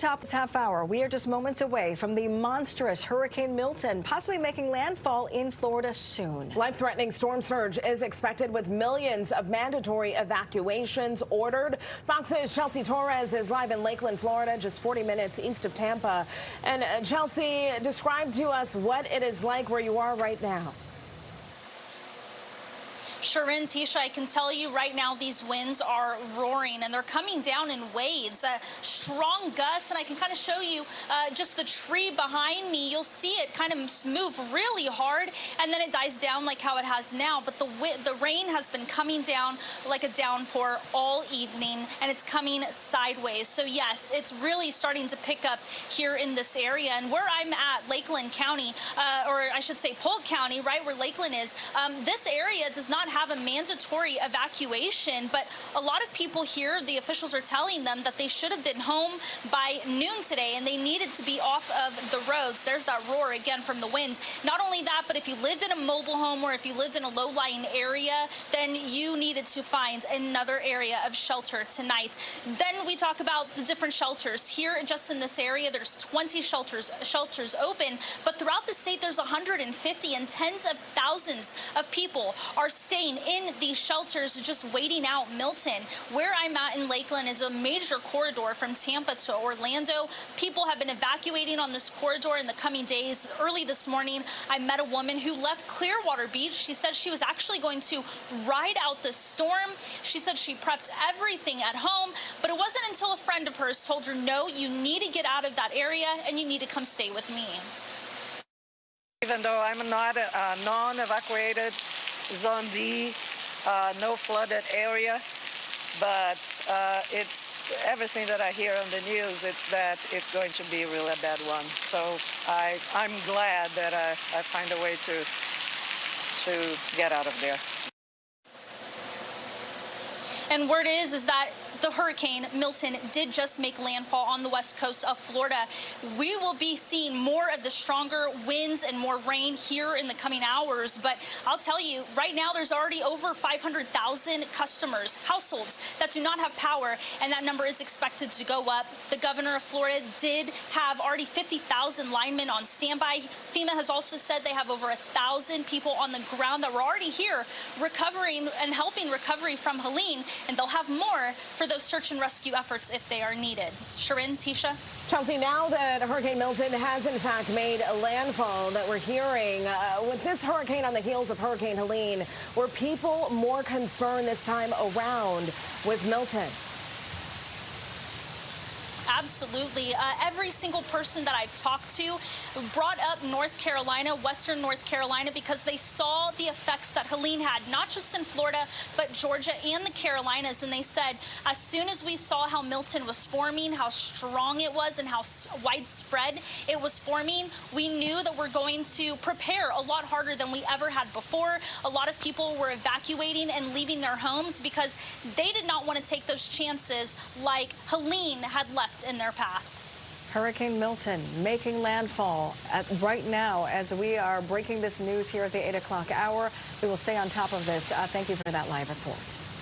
Top this half hour, we are just moments away from the monstrous Hurricane Milton, possibly making landfall in Florida soon. Life-threatening storm surge is expected with millions of mandatory evacuations ordered. Fox's Chelsea Torres is live in Lakeland, Florida, just 40 minutes east of Tampa. And Chelsea, describe to us what it is like where you are right now. Sharon, Tisha, I can tell you right now these winds are roaring and they're coming down in waves, strong gusts, and I can kind of show you just the tree behind me. You'll see it kind of move really hard and then it dies down like how it has now. But the rain has been coming down like a downpour all evening and it's coming sideways. So yes, it's really starting to pick up here in this area. And where I'm at, Lakeland County, or I should say Polk County, right where Lakeland is, this area does not have a mandatory evacuation, but a lot of people here, the officials are telling them that they should have been home by noon today and they needed to be off of the roads. There's that roar again from the winds. Not only that, but if you lived in a mobile home or if you lived in a low-lying area, then you needed to find another area of shelter tonight. Then we talk about the different shelters. Here just in this area, there's 20 shelters open, but throughout the state there's 150 and tens of thousands of people are staying in these shelters just waiting out Milton. Where I'm at in Lakeland is a major corridor from Tampa to Orlando. People have been evacuating on this corridor in the coming days. Early this morning, I met a woman who left Clearwater Beach. She said she was actually going to ride out the storm. She said she prepped everything at home, but it wasn't until a friend of hers told her, no, you need to get out of that area and you need to come stay with me. Even though I'm not a non-evacuated Zone D, no flooded area, but it's everything that I hear on the news, it's that it's going to be a really bad one. So I'm glad that I find a way to get out of there. And word is that the Hurricane Milton did just make landfall on the west coast of Florida. We will be seeing more of the stronger winds and more rain here in the coming hours. But I'll tell you, right now there's already over 500,000 customers, households that do not have power, and that number is expected to go up. The governor of Florida did have already 50,000 linemen on standby. FEMA has also said they have over 1,000 people on the ground that were already here recovering and helping recovery from Helene, and they'll have more for those search and rescue efforts if they are needed. Sharon, Tisha. Chelsea, now that Hurricane Milton has in fact made a landfall that we're hearing, with this hurricane on the heels of Hurricane Helene, were people more concerned this time around with Milton? Absolutely. Every single person that I've talked to brought up North Carolina, Western North Carolina, because they saw the effects that Helene had, not just in Florida, but Georgia and the Carolinas. And they said, as soon as we saw how Milton was forming, how strong it was and how widespread it was forming, we knew that we're going to prepare a lot harder than we ever had before. A lot of people were evacuating and leaving their homes because they did not want to take those chances like Helene had left in their path. Hurricane Milton making landfall right now as we are breaking this news here at the 8 o'clock hour. We will stay on top of this. Thank you for that live report.